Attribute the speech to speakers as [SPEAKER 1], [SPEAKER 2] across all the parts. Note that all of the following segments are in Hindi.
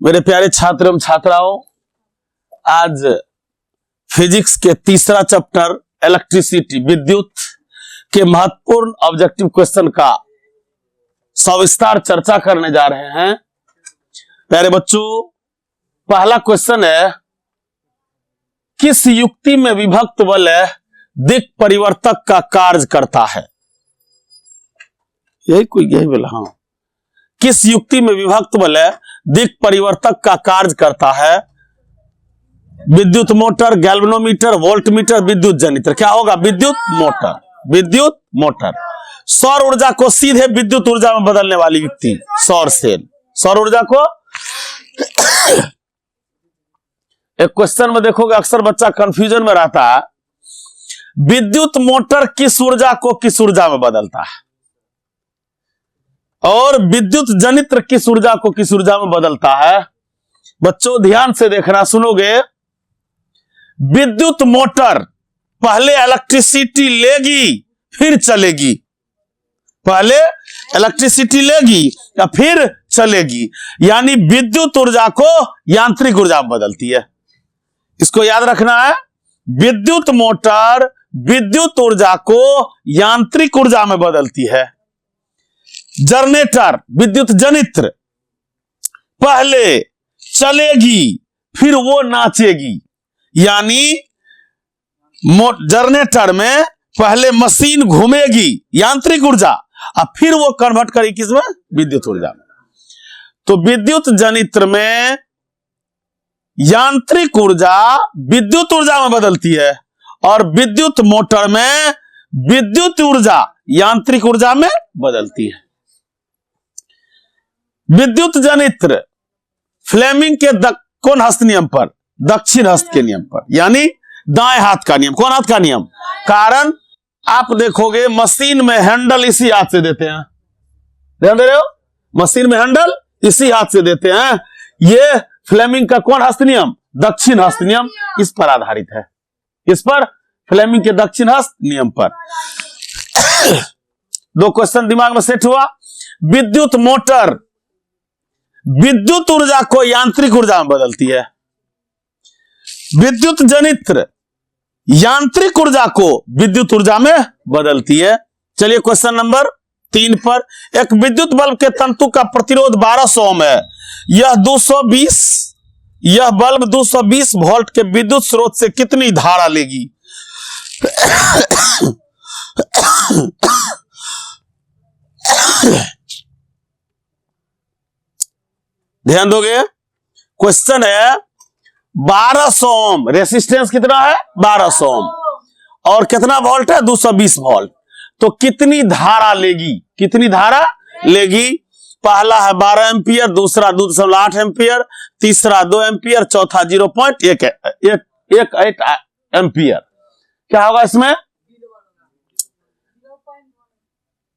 [SPEAKER 1] मेरे प्यारे छात्र एवं छात्राओं, आज फिजिक्स के तीसरा चैप्टर इलेक्ट्रिसिटी विद्युत के महत्वपूर्ण ऑब्जेक्टिव क्वेश्चन का सविस्तार चर्चा करने जा रहे हैं। प्यारे बच्चों, पहला क्वेश्चन है, किस युक्ति में विभक्त वलय दिक् परिवर्तक का कार्य करता है? यही बोला। हाँ, किस युक्ति में विभक्त वलय दिक् परिवर्तक का कार्य करता है? विद्युत मोटर, गैल्वेनोमीटर, वोल्टमीटर, विद्युत जनित्र। क्या होगा? विद्युत मोटर। विद्युत मोटर। सौर ऊर्जा को सीधे विद्युत ऊर्जा में बदलने वाली युक्ति सौर सेल। सौर ऊर्जा को एक क्वेश्चन में देखोगे अक्सर बच्चा कंफ्यूजन में रहता है, विद्युत मोटर किस ऊर्जा को किस ऊर्जा में बदलता है और विद्युत जनित्र किस ऊर्जा को किस ऊर्जा में बदलता है? बच्चों ध्यान से देखना, सुनोगे। विद्युत मोटर पहले इलेक्ट्रिसिटी लेगी फिर चलेगी। पहले इलेक्ट्रिसिटी लेगी या फिर चलेगी, यानी विद्युत ऊर्जा को यांत्रिक ऊर्जा में बदलती है। इसको याद रखना है। विद्युत मोटर विद्युत ऊर्जा को यांत्रिक ऊर्जा में बदलती है। जनरेटर विद्युत जनित्र पहले चलेगी फिर वो नाचेगी, यानी जनरेटर में पहले मशीन घूमेगी यांत्रिक ऊर्जा और फिर वो कन्वर्ट करेगी किसमें? विद्युत ऊर्जा में। तो विद्युत जनित्र में यांत्रिक ऊर्जा विद्युत ऊर्जा में बदलती है और विद्युत मोटर में विद्युत ऊर्जा यांत्रिक ऊर्जा में बदलती है। विद्युत जनित्र फ्लेमिंग के कौन हस्त नियम पर? दक्षिण हस्त के नियम पर, यानी दाएं हाथ का नियम। कौन हाथ का नियम? कारण आप देखोगे मशीन में हैंडल इसी हाथ से देते हैं। ध्यान दे रहे हो? मशीन में हैंडल इसी हाथ से देते हैं। ये फ्लेमिंग का कौन हस्त नियम? दक्षिण हस्त नियम इस पर आधारित है। इस पर फ्लेमिंग के दक्षिण हस्त नियम पर। दो क्वेश्चन दिमाग में सेट हुआ। विद्युत मोटर विद्युत ऊर्जा को यांत्रिक ऊर्जा में बदलती है। विद्युत जनित्र यांत्रिक ऊर्जा को विद्युत ऊर्जा में बदलती है। चलिए क्वेश्चन नंबर 3 पर। एक विद्युत बल्ब के तंतु का प्रतिरोध 1200 ओम है। यह बल्ब 220 वोल्ट के विद्युत स्रोत से कितनी धारा लेगी? ध्यान दोगे। क्वेश्चन है 1200 ओम, रेसिस्टेंस कितना है? 1200 ओम, और कितना वोल्ट है? 220 वोल्ट। तो कितनी धारा लेगी? कितनी धारा लेगी? पहला है 12 एम्पियर, दूसरा 2.8 एम्पियर, तीसरा 2 एम्पियर, चौथा 0.18 एम्पियर। क्या होगा इसमें?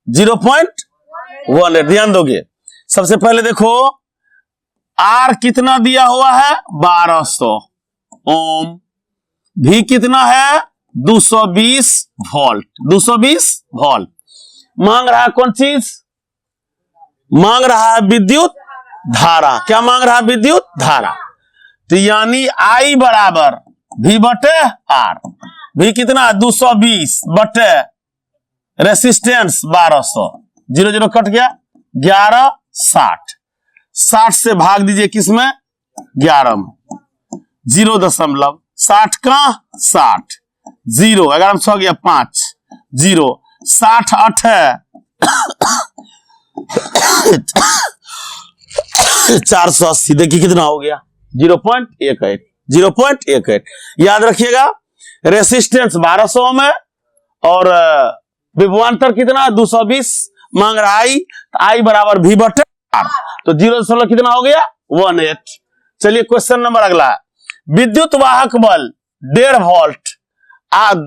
[SPEAKER 1] 0.18। ध्यान दोगे। सबसे पहले देखो आर कितना दिया हुआ है? 1200 ओम। भी कितना है? 220 वोल्ट। 220 वोल्ट मांग रहा है। कौन चीज मांग रहा है? विद्युत धारा। क्या मांग रहा है? विद्युत धारा। तो यानी आई बराबर भी बटे आर। भी कितना? 220 बटे रेसिस्टेंस 1200। 0 0 कट गया, 11 60। 60 से भाग दीजिए किसमें? 11 में। 0.60 का 60, 0 11 में 6 गया 5, 0 60 8 है 480। देखिए कितना हो गया? 0.18। 0.18 याद रखिएगा। रेसिस्टेंस 1200 ओम है और विभवांतर कितना? 220 मांग रहा आई। आई बराबर भी बटे आर। तो 0 कितना हो गया? 18। चलिए क्वेश्चन नंबर अगला। विद्युत वाहक बल 1.5 वोल्ट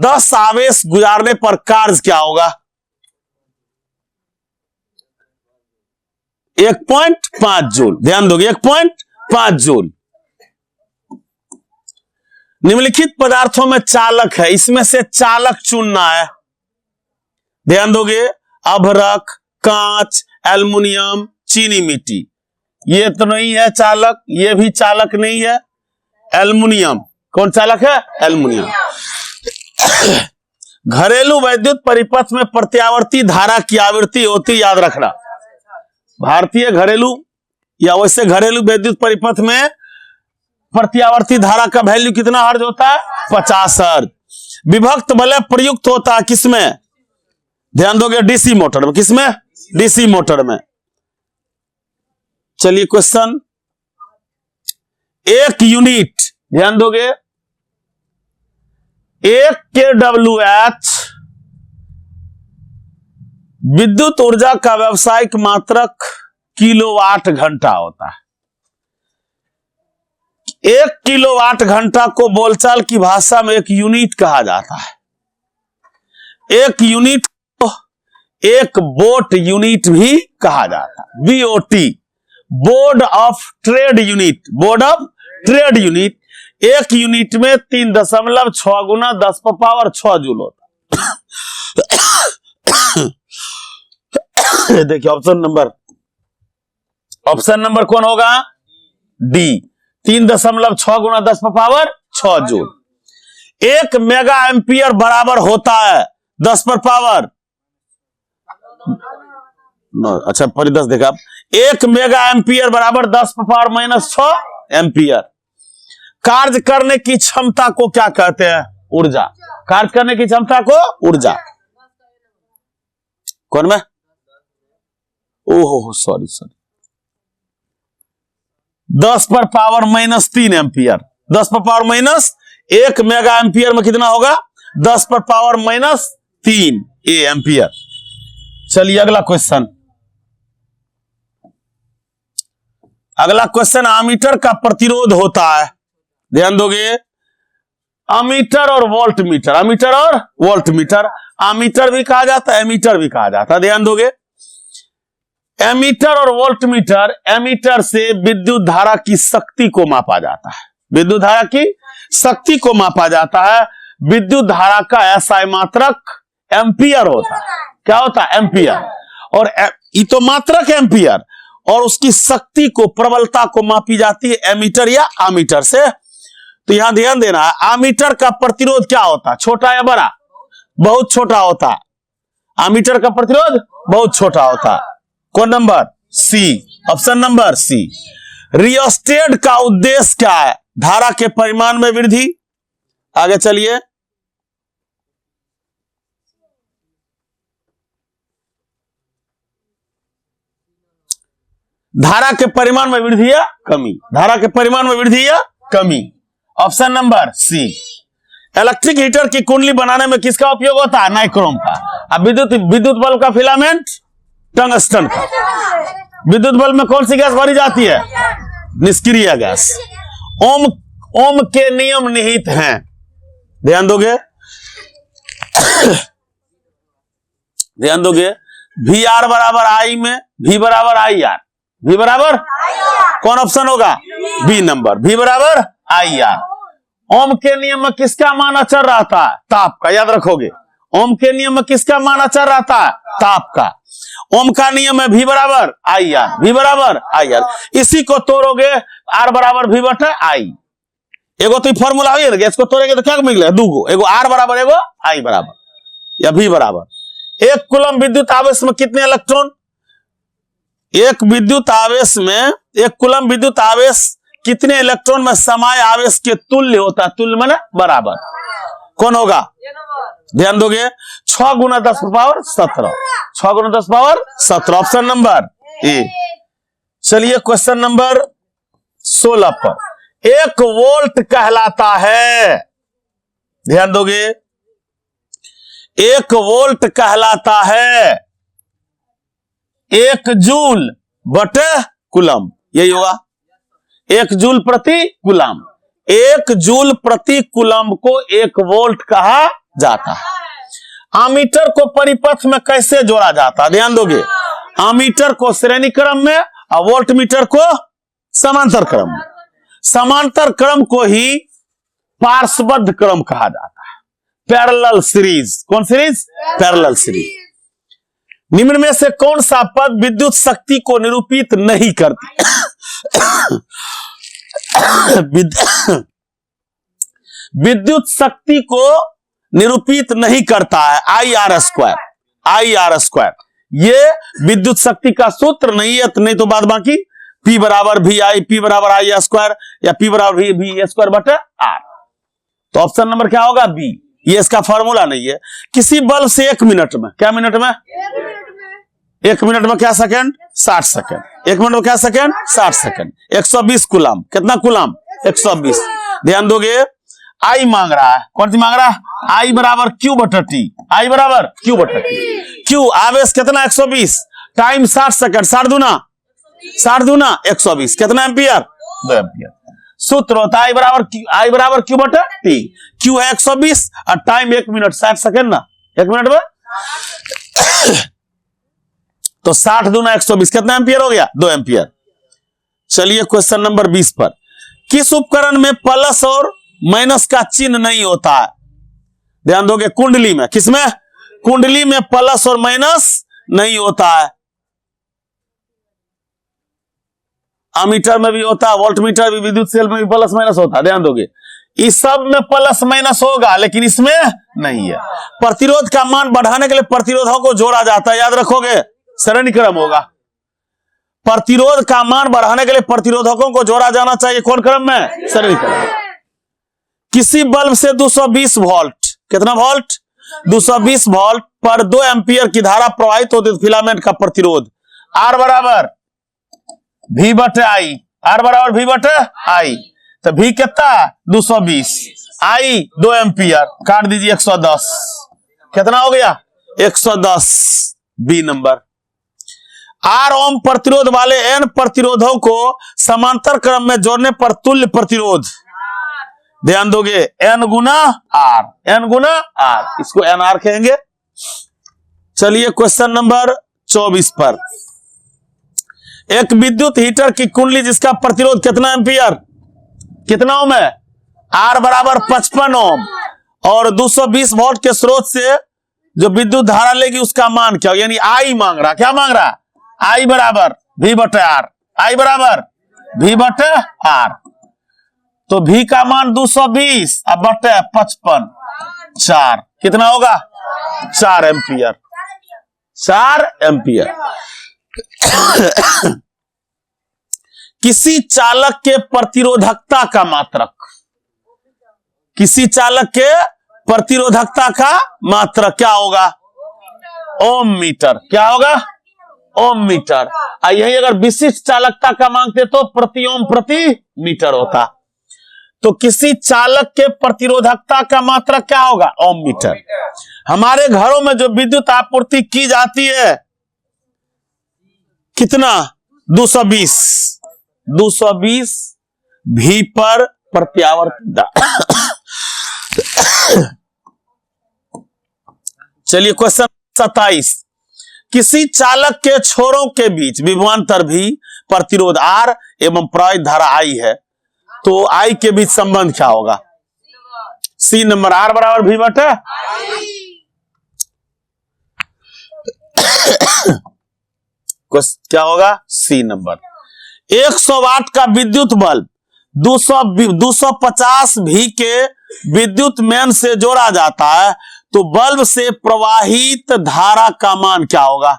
[SPEAKER 1] 10 आवेश गुजारने पर कार्य क्या होगा? 1.5 जूल। ध्यान दोगे, 1.5 जूल। निम्नलिखित पदार्थों में चालक है, इसमें से चालक चुनना है। ध्यान दोगे, अभ्रक, कांच, एल्युमिनियम, चीनी मिट्टी। ये तो नहीं है चालक, ये भी चालक नहीं है, एल्युमिनियम। कौन चालक है? एल्युमिनियम। घरेलू वैद्युत परिपथ में प्रत्यावर्ती धारा की आवृत्ति होती, याद रखना, भारतीय घरेलू या वैसे घरेलू वैद्युत परिपथ में प्रत्यावर्ती धारा का वैल्यू कितना हर्ज होता है? 50 हर्ज। विभक्त वलय प्रयुक्त होता है किसमें? ध्यान दोगे, डीसी मोटर में। किसमें? डीसी मोटर में। चलिए क्वेश्चन, एक यूनिट, ध्यान दोगे, एक kWh विद्युत ऊर्जा का व्यावसायिक मात्रक किलोवाट घंटा होता है। 1 किलोवाट घंटा को बोलचाल की भाषा में एक यूनिट कहा जाता है। एक यूनिट को एक बोट यूनिट भी कहा जाता है, BOT, board of trade unit. Board of trade unit. एक यूनिट में 3.6 गुना 10⁻6 जूल होता है। देखिए ऑप्शन नंबर कौन होगा? डी, 3.6 गुना 10⁻6 जूल। 1 मेगा एम्पियर बराबर होता है 10⁻, अच्छा परिदस देखा, 1 मेगा एम्पियर बराबर 10⁻⁻6 एम्पियर। कार्य करने की क्षमता को क्या कहते हैं? ऊर्जा। कार्य करने की क्षमता को ऊर्जा। कौन में? ओहो सॉरी 10⁻⁻3 एम्पियर। 10⁻⁻1 मेगा एम्पियर में कितना होगा? 10⁻⁻3 एम्पियर। चलिए अगला क्वेश्चन। अगला क्वेश्चन, अमीटर का प्रतिरोध होता है, ध्यान दोगे, अमीटर और वोल्ट मीटर। अमीटर और वोल्ट मीटर, अमीटर भी कहा जाता है, एमीटर भी कहा जाता है। ध्यान दोगे, एमीटर और वोल्ट मीटर, एमीटर से विद्युत धारा की शक्ति को मापा जाता है। विद्युत धारा की शक्ति को मापा जाता है। विद्युत धारा का एसआई मात्रक एम्पियर होता है। क्या होता है? एम्पियर। और ये तो मात्रक एम्पियर, और उसकी शक्ति को, प्रबलता को मापी जाती है एमीटर या आमीटर से। तो यहां ध्यान देना है, आमीटर का प्रतिरोध क्या होता है? छोटा या बड़ा? बहुत छोटा होता है। आमीटर का प्रतिरोध बहुत छोटा होता है। कौन नंबर? सी, ऑप्शन नंबर सी। रियोस्टेट का उद्देश्य क्या है? धारा के परिमाण में वृद्धि। आगे चलिए, धारा के परिमाण में वृद्धि या कमी। धारा के परिमाण में वृद्धि या कमी, option number C. Electric heater की कुंडली बनाने में किसका उपयोग होता है? नाइक्रोम का। अब विद्युत बल्ब का फिलामेंट टंगस्टन का। विद्युत बल्ब में कौन सी गैस भरी जाती है? निष्क्रिय गैस। ओम के नियम निहित हैं, ध्यान दोगे, ध्यान दोगे, वी आर बराबर आई में, वी बराबर आई आर, वी बराबर कौन ऑप्शन होगा? बी नंबर, वी बराबर आई आर। ओम के नियम में किसका मान अचर रहता है? ताप का। याद रखोगे, ओम के नियम में किसका मान अचर रहता है? ताप का। ओम का नियम है वी बराबर आई आर, वी बराबर आई आर। इसी को तोड़ोगे, आर बराबर वी बटे आई। एगो तो फॉर्मूला हो गया, इसको तोड़ेगे तो क्या मिलेगा? दूगो, एगो आर बराबर, एगो आई बराबर या वी बराबर। 1 कूलम विद्युत आवेश में कितने इलेक्ट्रॉन? एक विद्युत आवेश में, 1 कूलम विद्युत आवेश कितने इलेक्ट्रॉन में समय आवेश के तुल्य होता है? तुल्य माने बराबर। कौन होगा? ध्यान दोगे, 6 गुना 10⁻17, 6 गुना 10⁻17, ऑप्शन नंबर ए। चलिए क्वेश्चन नंबर 16 पर, 1 वोल्ट कहलाता है, ध्यान दोगे, 1 वोल्ट कहलाता है 1 जूल बटे कूलम। यही होगा, 1 जूल प्रति कूलम। 1 जूल प्रति कूलम को 1 वोल्ट कहा जाता है। आमीटर को परिपथ में कैसे जोड़ा जाता है? ध्यान दोगे, आमीटर को श्रेणी क्रम में और वोल्ट मीटर को समांतर क्रम में। समांतर क्रम को ही पार्श्वबद्ध क्रम कहा जाता है, पैरेलल सीरीज। कौन सीरीज? Parallel series. निम्न में से कौन सा पद विद्युत शक्ति को निरूपित नहीं करती? विद्युत शक्ति को निरूपित नहीं करता है IR²। IR², ये विद्युत शक्ति का सूत्र नहीं है, नहीं तो बाद बाकी P बराबर VI, P बराबर I² या P बराबर V² बटे R। तो ऑप्शन नंबर क्या होगा? बी। ये इसका फॉर्मूला नहीं है। किसी बल्ब से 1 मिनट में, क्या मिनट में? 1 मिनट में क्या सेकंड? 60 सेकंड। 1 मिनट में क्या सेकंड? 60 सेकंड। 120 कूलम। कितना कूलम? 120। ध्यान दोगे, आई मांग रहा है। कौन सी मांग रहा है? आई बराबर Q बटा T। आई बराबर Q बटा T। Q आवेश कितना? 120। Time 60 second. 60 दूना 120। कितना एम्पियर? 2 एम्पियर। सूत्र होता है आई बराबर Q बटा T। Q है 120 और टाइम 1 मिनट 60 सेकंड ना। 1 मिनट में तो 60 दूना 120। कितना एम्पियर हो गया? 2 एम्पियर। चलिए क्वेश्चन नंबर 20 पर। किस उपकरण में प्लस और माइनस का चिन्ह नहीं होता है? ध्यान दोगे, कुंडली में। किसमें? कुंडली में प्लस और माइनस नहीं होता है। अमीटर में भी होता है, वोल्ट मीटर भी, विद्युत सेल में भी प्लस माइनस होता है। ध्यान दोगे, इस सब में प्लस माइनस होगा, लेकिन इसमें नहीं है। प्रतिरोध का मान बढ़ाने के लिए प्रतिरोधों को जोड़ा जाता है, याद रखोगे, सरणी क्रम होगा। प्रतिरोध का मान बढ़ाने के लिए प्रतिरोधकों को जोड़ा जाना चाहिए। कौन क्रम में? सरणी क्रम। किसी बल्ब से 220 वोल्ट, कितना वोल्ट? 220 वोल्ट पर 2 एम्पियर की धारा प्रवाहित होती है। फिलामेंट का प्रतिरोध R बराबर V बटे I। R बराबर V बटे I। तो V कितना? 220। I 2 ampere. काट दीजिए 110। कितना हो गया? 110। B number. R ओम प्रतिरोध वाले N प्रतिरोधों को समांतर क्रम में जोड़ने पर तुल्य प्रतिरोध, ध्यान दोगे, N गुना R। N गुना R, इसको NR कहेंगे। चलिए क्वेश्चन नंबर 24 पर। एक विद्युत हीटर की कुंडली जिसका प्रतिरोध कितना एम्पियर? कितना ओम है? R बराबर 55 ओम और 220 वोल्ट के स्रोत से जो विद्युत धारा लेगी उसका मान क्या? यानी I मांग रहा। क्या मांग रहा? I बराबर V बटे R। I बराबर V बटे R। तो V का मान 220 अब बटे 55, 4 कितना होगा? 4 एम्पियर। 4 एम्पियर। किसी चालक के प्रतिरोधकता का मात्रक, किसी चालक के प्रतिरोधकता का मात्रक क्या होगा? ओम मीटर। क्या होगा? ओम मीटर। यही अगर विशिष्ट चालकता का मांगते तो प्रति ओम प्रति मीटर होता। तो किसी चालक के प्रतिरोधकता का मात्रक क्या होगा? ओम मीटर। हमारे घरों में जो विद्युत आपूर्ति की जाती है कितना? 220 भी पर प्रत्यावर्त। चलिए क्वेश्चन 27। किसी चालक के छोरों के बीच विभवांतर भी प्रतिरोध R एवं प्रवाहित धारा I है, तो I के बीच संबंध क्या होगा? C number. R बराबर V बटे क्या होगा? C number. 100 वाट का विद्युत बल्ब 250 भी के विद्युत मेन से जोड़ा जाता है, तो बल्ब से प्रवाहित धारा का मान क्या होगा?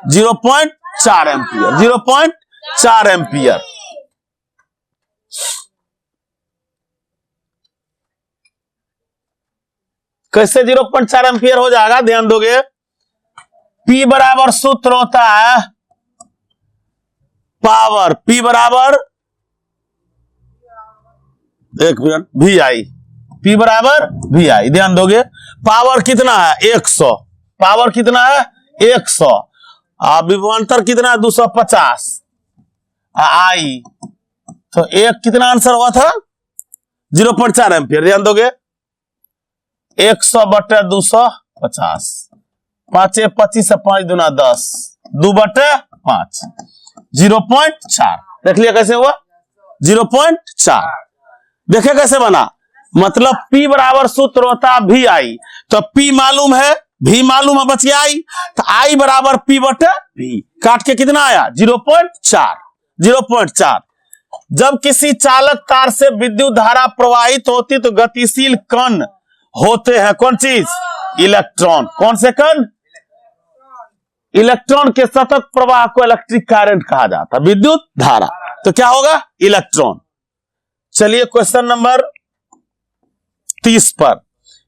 [SPEAKER 1] 0.4 एम्पियर। 0.4 एम्पियर। कैसे 0.4 एम्पियर हो जाएगा? ध्यान दोगे, P बराबर सूत्र होता है पावर, P बराबर, एक मिनट, VI। P बराबर VI। ध्यान दोगे, पावर कितना है? 100। पावर कितना है? 100। विभवांतर कितना है? 250। I तो एक कितना आंसर हुआ था? 0.4 एम्पियर। ध्यान दोगे, 100 बटे 250, 5 25 5 दूना 10, 2 बटे 5, 0.4। देख लिया कैसे हुआ? 0.4। देखे कैसे बना? मतलब P बराबर सूत्र होता है VI। तो P मालूम है, V मालूम है, बच गया I। तो I बराबर P बटे V। काट के कितना आया? 0.4। 0.4। जब किसी चालक तार से विद्युत धारा प्रवाहित होती तो गतिशील कण होते हैं कौन चीज? इलेक्ट्रॉन। कौन से कण? इलेक्ट्रॉन के सतत प्रवाह को इलेक्ट्रिक करंट कहा जाता है, विद्युत धारा। तो क्या होगा? इलेक्ट्रॉन। चलिए क्वेश्चन नंबर 30 पर,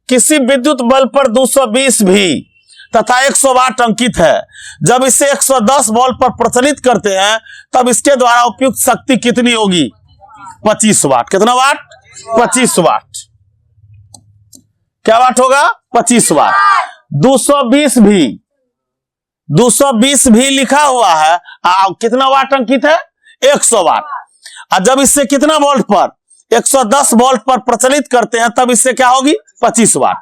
[SPEAKER 1] किसी विद्युत बल्ब पर 220 भी तथा 100 वाट अंकित है। जब इसे 110 वोल्ट पर प्रचलित करते हैं तब इसके द्वारा उपयुक्त शक्ति कितनी होगी? 25 वाट। कितना वाट? 25 वाट। क्या वाट होगा? 25 वाट। 220 भी लिखा हुआ है, कितना वाट अंकित है? 100 वाट। और जब इससे कितना वोल्ट पर? 110 वोल्ट पर प्रचलित करते हैं तब इससे क्या होगी? 25 वाट।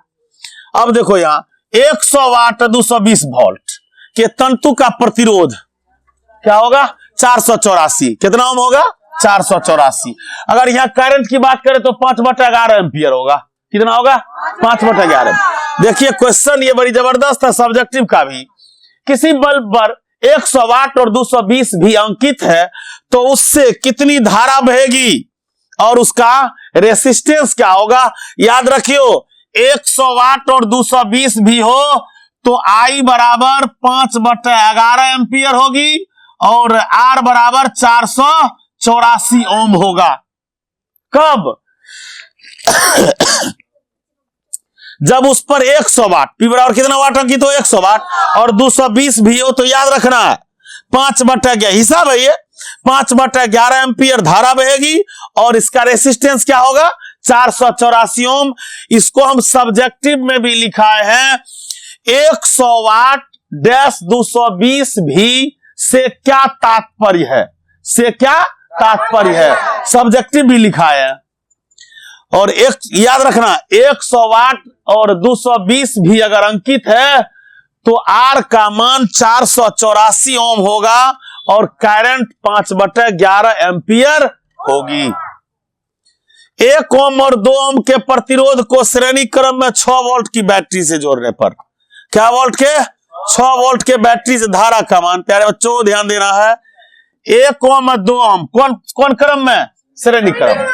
[SPEAKER 1] अब देखो यहां 100 वाट 220 वोल्ट के तंतु का प्रतिरोध क्या होगा? 484। कितना ओम होगा? 484। अगर यहां करंट की बात करें तो 5/11 एम्पियर होगा। कितना होगा? 5/11। देखिए क्वेश्चन ये बड़ी जबरदस्त है, सब्जेक्टिव का भी। किसी बल्ब पर 100 वाट और 220 भी अंकित है तो उससे कितनी धारा बहेगी और उसका रेसिस्टेंस क्या होगा? याद रखियो 100 वाट और 220 भी हो तो I बराबर 5/11 एम्पियर होगी और R बराबर 484 ओम होगा। कब? जब उस पर 100 वाट, P बराबर कितना वाट अंकित हो? 100 वाट और 220 भी हो तो याद रखना है 5/11 हिसाब है ये, 5/11 एम्पियर धारा बहेगी और इसका रेसिस्टेंस क्या होगा? 484 ओम। इसको हम सब्जेक्टिव में भी लिखाए हैं 100 वाट डैश 220 भी से क्या तात्पर्य है? से क्या तात्पर्य है? सब्जेक्टिव भी लिखा है। और एक याद रखना 100 वाट और 220 भी अगर अंकित है तो R का मान 484 ओम होगा और करंट 5/11 एम्पियर होगी। 1 ओम और 2 ओम के प्रतिरोध को श्रेणी क्रम में 6 वोल्ट की बैटरी से जोड़ने पर, क्या वोल्ट के? 6 वोल्ट के बैटरी से धारा का मान, प्यारे बच्चों ध्यान देना है, 1 ओम और 2 ओम कौन क्रम में? श्रेणी क्रम।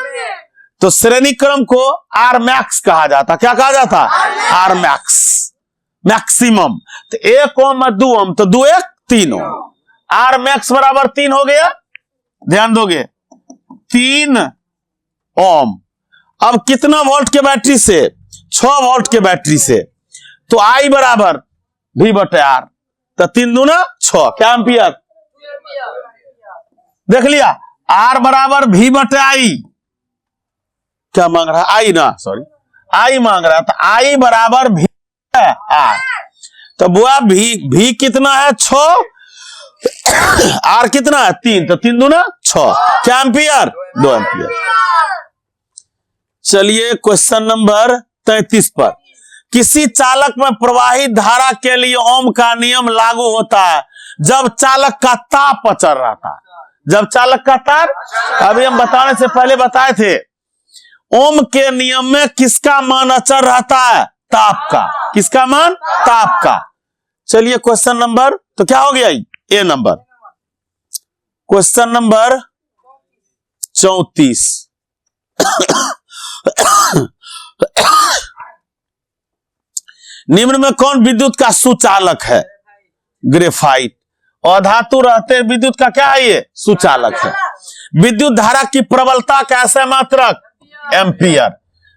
[SPEAKER 1] तो श्रेणी क्रम को R मैक्स कहा जाता। क्या कहा जाता? R max, maximum. तो 1 ओम और 2 ओम तो 2 1 3 ओम, R मैक्स बराबर 3 हो गया। ध्यान दोगे 3 ओम। अब कितना वोल्ट के बैटरी से? 6 वोल्ट के बैटरी से। तो I बराबर V/R, तो 3 दूना 6, क्या एम्पियर? देख लिया R बराबर V/I। क्या मांग रहा है? I ना, सॉरी I मांग रहा था। I बराबर V/R। तो बुआ V कितना है? 6, R कितना है? 3, तो 3 दूना 6, क्या एम्पियर? 2 एम्पियर। चलिए क्वेश्चन नंबर 33 पर, किसी चालक में प्रवाहित धारा के लिए ओम का नियम लागू होता है जब चालक का ताप अचर रहता है। जब चालक का ताप, अभी हम बताने से पहले बताए थे, ओम के नियम में किसका मान अचर रहता है? ताप का। किसका मान? ताप का। चलिए क्वेश्चन नंबर, तो क्या हो गया? ए नंबर। Question number 34। निम्न में कौन विद्युत का सुचालक है? ग्रेफाइट। अधातु रहते विद्युत का क्या है? ये सुचालक है। विद्युत धारा की प्रबलता कैसे मात्रक? एम्पियर।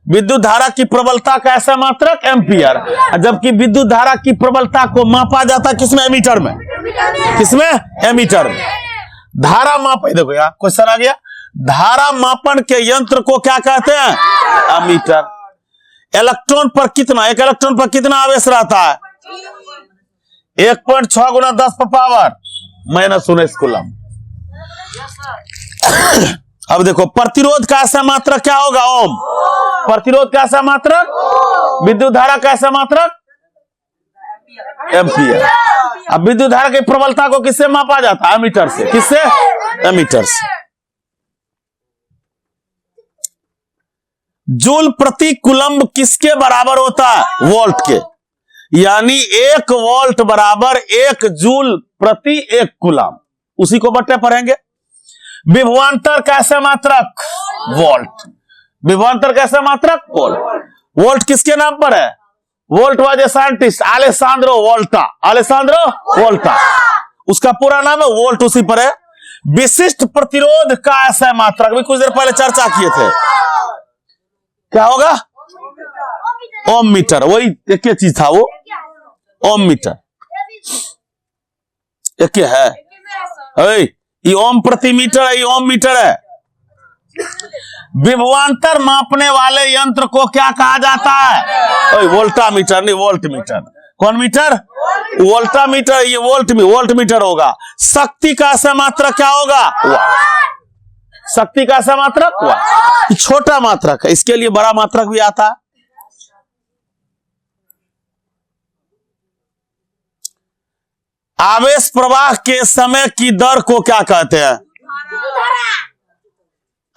[SPEAKER 1] विद्युत धारा की प्रबलता कैसे मात्रक? एम्पियर। जबकि विद्युत धारा की प्रबलता को मापा जाता किसमें? एमीटर में। किसमें? एमीटर में। धारा माप, देखो यार क्वेश्चन आ गया, धारा मापन के यंत्र को क्या कहते हैं? एमीटर। इलेक्ट्रॉन पर कितना, एक इलेक्ट्रॉन पर कितना आवेश रहता है? 1.6 गुना 10⁻⁻⁻⁰ कूलम। अब देखो प्रतिरोध का ऐसा मात्रक क्या होगा? ओम। प्रतिरोध का ऐसा मात्रक? विद्युत धारा का ऐसा मात्रक? एम्पियर। अब विद्युत धारा की प्रबलता को किससे मापा जाता है? एमीटर से। किससे? एमीटर से। जूल प्रति कूलम्ब किसके बराबर होता है? वोल्ट के। यानी 1 वोल्ट बराबर 1 जूल प्रति 1 कूलम्ब। उसी को बट्टे पढ़ेंगे। विभवांतर कैसे मात्रक? वोल्ट। विभवांतर कैसे मात्रक? वोल्ट। वोल्ट किसके नाम पर है? Volt was a scientist, Alessandro Volta. Alessandro Volta, उसका पूरा नाम है, वोल्ट उसी पर है। विशिष्ट प्रतिरोध का ऐसा मात्रक, अभी कुछ देर पहले चर्चा किए थे, क्या होगा? ओम मीटर। वही एक चीज था वो, ओम मीटर एक है। ये ओम प्रति मीटर है, ये ओम मीटर है। विभवांतर मापने वाले यंत्र को क्या कहा जाता है? वोल्टा मीटर नहीं, वोल्ट मीटर। कौन मीटर? वोल्टा मीटर। ये वोल्ट मीटर होगा। शक्ति का समात्रक क्या होगा? वाट। शक्ति का समात्रक वाट। छोटा मात्रक है, इसके लिए बड़ा मात्रक भी आता है। आवेश प्रवाह के समय की दर को क्या कहते हैं?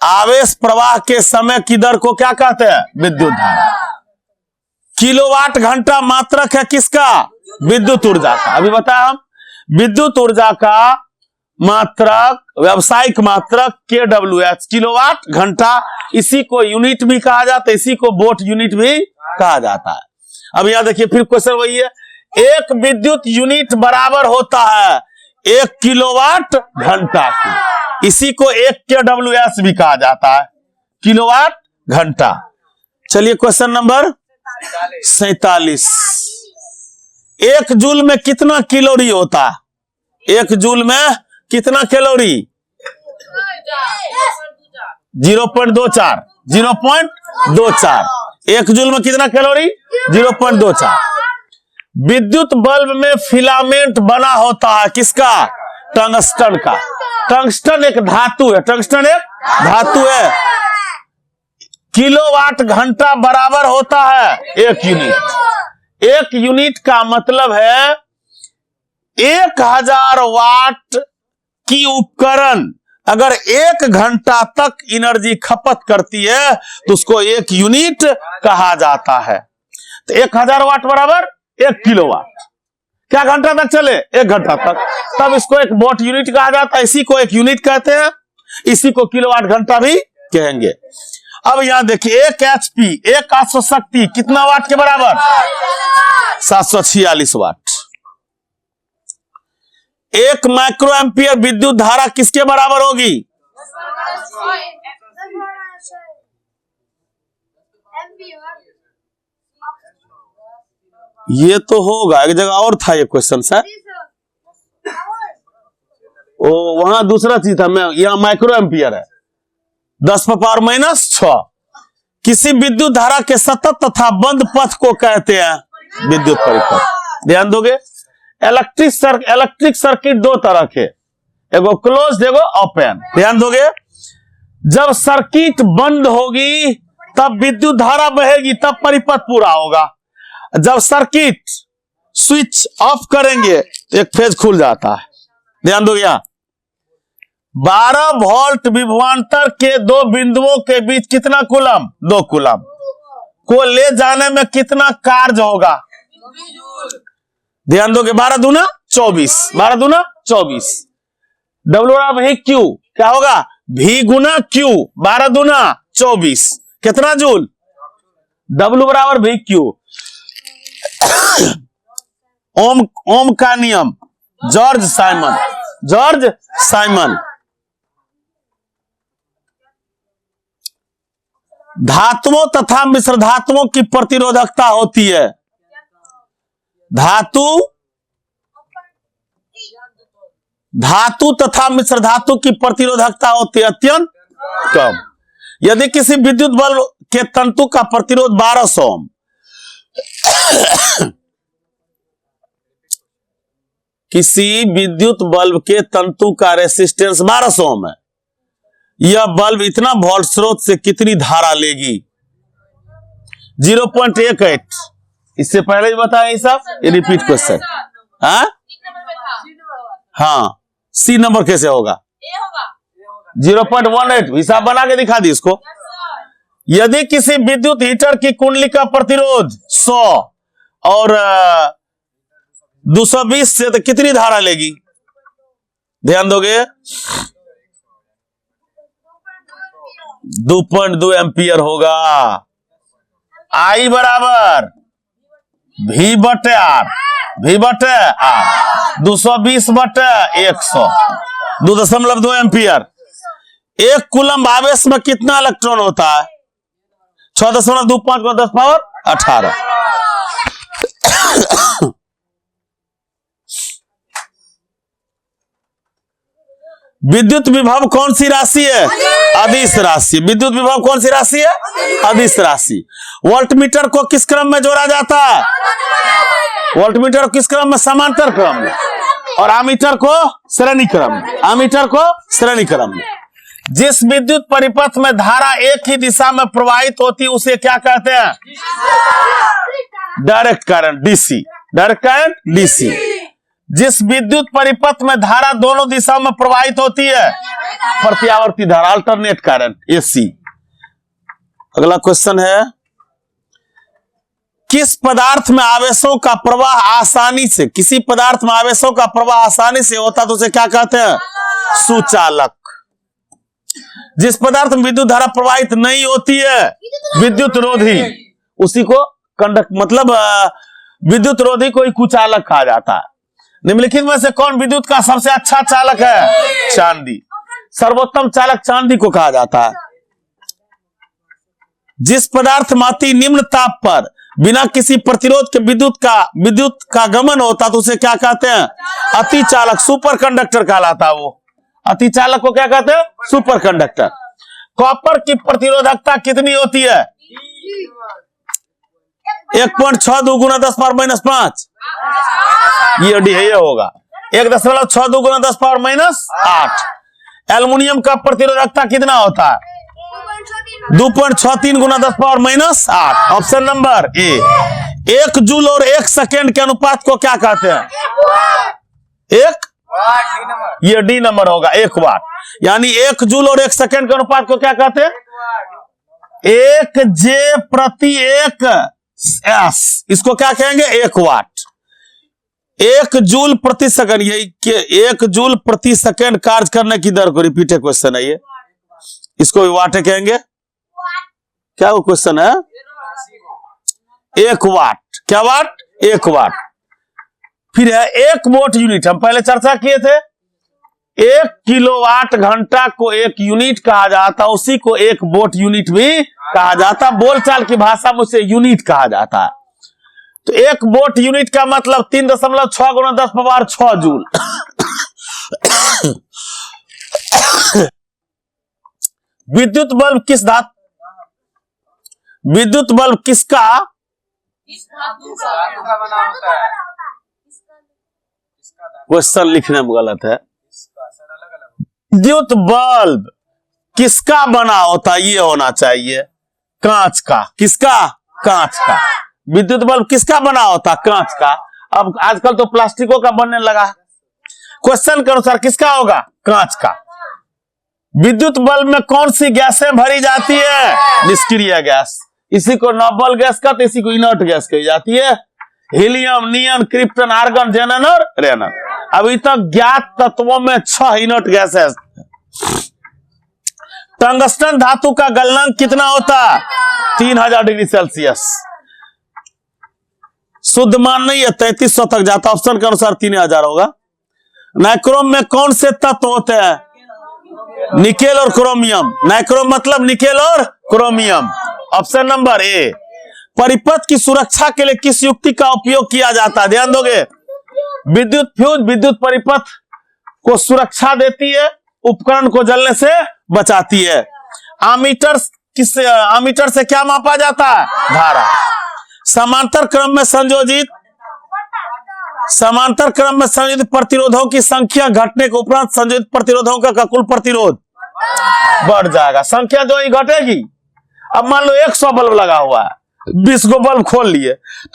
[SPEAKER 1] आवेश प्रवाह के समय की दर को क्या कहते हैं? विद्युत धारा। किलोवाट घंटा मात्रक है किसका? विद्युत ऊर्जा का। अभी बताया हम, विद्युत ऊर्जा का मात्रक, व्यावसायिक मात्रक kWh, किलोवाट घंटा। इसी को यूनिट भी कहा जाता है, इसी को वोट यूनिट भी कहा जाता है। अब यहां देखिए फिर क्वेश्चन वही है, एक विद्युत यूनिट बराबर होता है 1 किलोवाट घंटा की। इसी को 1 kWh भी कहा जाता है, किलोवाट घंटा। चलिए क्वेश्चन नंबर 47। 1 जूल में कितना कैलोरी होता है? 1 जूल में कितना कैलोरी? 0.24। 0.24। 1 जूल में कितना कैलोरी? 0.24। विद्युत बल्ब में फिलामेंट बना होता है किसका? टंगस्टन का। टंगस्टन एक धातु है, टंगस्टन एक धातु है। किलोवाट घंटा बराबर होता है 1 यूनिट। 1 यूनिट का मतलब है 1000 वाट की उपकरण अगर 1 घंटा तक एनर्जी खपत करती है तो उसको 1 यूनिट कहा जाता है। तो 1000 वाट बराबर 1 किलोवाट। क्या घंटा तक चले? 1 घंटा तक, तब इसको 1 वॉट यूनिट कहा जाता है। इसी को 1 यूनिट कहते हैं, इसी को किलोवाट घंटा भी कहेंगे। अब यहां देखिए 1 HP, 1 800 शक्ति कितना वाट के बराबर? 746 वाट। 1 माइक्रो एम्पियर विद्युत धारा किसके बराबर होगी? ये तो होगा, एक जगह और था ये क्वेश्चन सर, ओ वहां दूसरा चीज था, मैं यहां माइक्रो एम्पियर है। 10⁻⁻6। किसी विद्युत धारा के सतत तथा बंद पथ को कहते हैं विद्युत परिपथ। ध्यान दोगे, इलेक्ट्रिक सर्किट 2 तरह के, एगो क्लोज एगो ओपन। ध्यान दोगे, जब सर्किट बंद होगी तब विद्युत धारा बहेगी, तब परिपथ पूरा होगा। जब सर्किट स्विच ऑफ करेंगे तो एक फेज खुल जाता है। ध्यान दो, यहां 12 वोल्ट विभवांतर के 2 बिंदुओं के बीच कितना कूलम? 2 कूलम को ले जाने में कितना कार्य होगा? ध्यान दोगे, 12 दूना 24, 12 दूना 24। डब्ल्यू बराबर ही क्यू, क्या होगा? V गुना क्यू, 12 दूना 24, कितना जूल? डब्ल्यू बराबर भी क्यू। ओम का नियम, जॉर्ज साइमन। धातुओं तथा मिश्र धातुओं की प्रतिरोधकता होती है। धातु तथा मिश्र धातु की प्रतिरोधकता होती है अत्यंत कम। यदि किसी विद्युत बल्ब के तंतु का प्रतिरोध 1200 ओम किसी विद्युत बल्ब के तंतु का रेसिस्टेंस 1200 ओम है, यह बल्ब इतना वोल्ट स्रोत से कितनी धारा लेगी? 0.18। इससे पहले भी बताया सब, ये रिपीट क्वेश्चन। हाँ, सी नंबर कैसे होगा? 0.18। हिसाब बना के दिखा दी इसको। यदि किसी विद्युत हीटर की कुंडली का प्रतिरोध 100 और 220 से तो कितनी धारा लेगी? ध्यान दोगे, 2.2 एम्पियर होगा। आई बराबर V बटे आर, V बटे आर 220/100 2.2 एम्पियर। एक कूलम आवेश में कितना इलेक्ट्रॉन होता है? 6.25 को 10 पावर 18। विद्युत विभव कौन सी राशि है? अदिश राशि। विद्युत विभव कौन सी राशि है? अदिश राशि। वोल्टमीटर को किस क्रम में जोड़ा जाता है? वोल्टमीटर किस क्रम में? समांतर क्रम में। और आमीटर को श्रेणी क्रम में। आमीटर को श्रेणी क्रम में। जिस विद्युत परिपथ में धारा एक ही दिशा में प्रवाहित होती है उसे क्या कहते हैं? Direct current, DC. Direct current, DC. जिस विद्युत परिपथ में धारा दोनों दिशाओं में प्रवाहित होती है, प्रत्यावर्ती धारा, अल्टरनेट करंट, एसी। अगला क्वेश्चन है, किस पदार्थ में आवेशों का प्रवाह आसानी से, किसी पदार्थ में आवेशों का प्रवाह आसानी से होता तो उसे क्या कहते हैं? सुचालक। जिस पदार्थ में विद्युत धारा प्रवाहित नहीं होती है, विद्युत रोधी, उसी को कंडक्ट, मतलब विद्युत रोधी को ही कुचालक कहा जाता है। निम्नलिखित में से कौन विद्युत का सबसे अच्छा चालक है? चांदी। सर्वोत्तम चालक चांदी को कहा जाता है। जिस पदार्थ में अति निम्न ताप पर बिना किसी प्रतिरोध के विद्युत का गमन होता तो उसे क्या कहते हैं? अति चालक, सुपर कंडक्टर कहलाता है वो। अति चालक को क्या कहते हैं? Super conductor. कॉपर की प्रतिरोधकता कितनी होती है? 1.62 गुना 10⁻⁻5। ये होगा 1.62 गुना 10⁻⁻8। एल्युमिनियम का प्रतिरोधकता कितना होता है? 2.63 गुना 10⁻⁸। Option number A. 1 जूल और 1 सेकेंड के अनुपात को क्या कहते हैं? ये डी नंबर होगा, 1 वाट। यानी 1 जूल और 1 सेकेंड के अनुपात को क्या कहते हैं? 1 जे प्रति 1 एस, इसको क्या कहेंगे? 1 वाट। 1 जूल प्रति सेकंड, यही 1 जूल प्रति सेकंड कार्य करने की दर को रिपीटेड क्वेश्चन है ये, इसको भी वाट कहेंगे। क्या वो क्वेश्चन है? 1 वाट। क्या वाट? 1 वाट। फिर है 1 वोट यूनिट, हम पहले चर्चा किए थे। 1 किलोवाट घंटा को 1 यूनिट कहा जाता, उसी को 1 वोट यूनिट भी कहा जाता। बोलचाल की भाषा में उसे यूनिट कहा जाता है। तो 1 वोट यूनिट का मतलब 3.6 गुना 10⁻6 जूल। विद्युत बल्ब किस धातु, विद्युत बल्ब किसका? क्वेश्चन लिखने में गलत है। विद्युत बल्ब किसका बना होता? ये होना चाहिए कांच का। किसका? कांच का। विद्युत बल्ब किसका बना होता? कांच का। अब आजकल तो प्लास्टिकों का बनने लगा। क्वेश्चन के अनुसार किसका होगा? कांच का। विद्युत बल्ब में कौन सी गैसें भरी जाती है? निष्क्रिय गैस। इसी को नोबल गैस कहते, इसी को इनर्ट गैस कही जाती है। हीलियम, नियन, क्रिप्टन, आर्गन, जेनन और रेनन। अभी तक ज्ञात तत्वों में 6 इनर्ट गैस है। टंगस्टन धातु का गलनांक कितना होता है? 3000 डिग्री सेल्सियस। शुद्ध मान नहीं है, 3300 तक जाता। ऑप्शन के अनुसार 3000 होगा। नाइक्रोम में कौन से तत्व होते हैं? निकेल और क्रोमियम। नाइक्रोम मतलब निकेल और क्रोमियम। Option number A. परिपथ की सुरक्षा के लिए किस युक्ति का उपयोग किया जाता है? ध्यान दोगे। विद्युत फ्यूज विद्युत परिपथ को सुरक्षा देती है, उपकरण को जलने से बचाती है। आमीटर से क्या मापा जाता है? धारा। समांतर क्रम में संयोजित प्रतिरोधों की संख्या घटने के उपरांत संयोजित प्रतिरोधों का कुल प्रतिरोध बढ़ जाएगा। संख्या जो ही घटेगी, अब मान लो 100 बल्ब लगा हुआ है, 20 को बल्ब खोल लिए,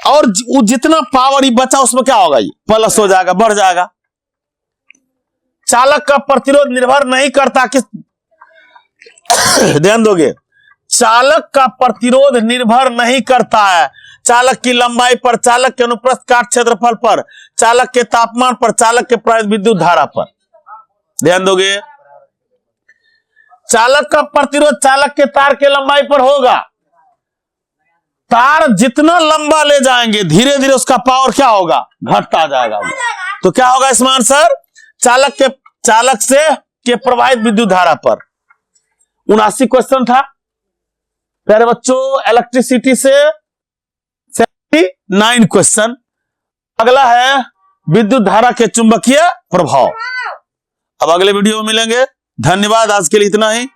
[SPEAKER 1] और जितना पावर ही बचा उसमें क्या होगा? ये प्लस हो जाएगा, बढ़ जाएगा। चालक का प्रतिरोध निर्भर नहीं करता किस, ध्यान दोगे, चालक का प्रतिरोध निर्भर नहीं करता है चालक की लंबाई पर, चालक के अनुप्रस्थ काट क्षेत्रफल पर, चालक के तापमान पर, चालक के प्रवाहित विद्युत धारा पर। ध्यान दोगे। चालक का प्रतिरोध चालक के तार के लंबाई पर होगा। तार जितना लंबा ले जाएंगे धीरे धीरे उसका पावर क्या होगा, घटता जाएगा। तो क्या होगा इसमें आंसर, चालक से के प्रवाहित विद्युत धारा पर। 79 क्वेश्चन था प्यारे बच्चों। इलेक्ट्रिसिटी से 79 क्वेश्चन। अगला है विद्युत धारा के चुंबकीय प्रभाव। अब अगले वीडियो में मिलेंगे। धन्यवाद, आज के लिए इतना ही।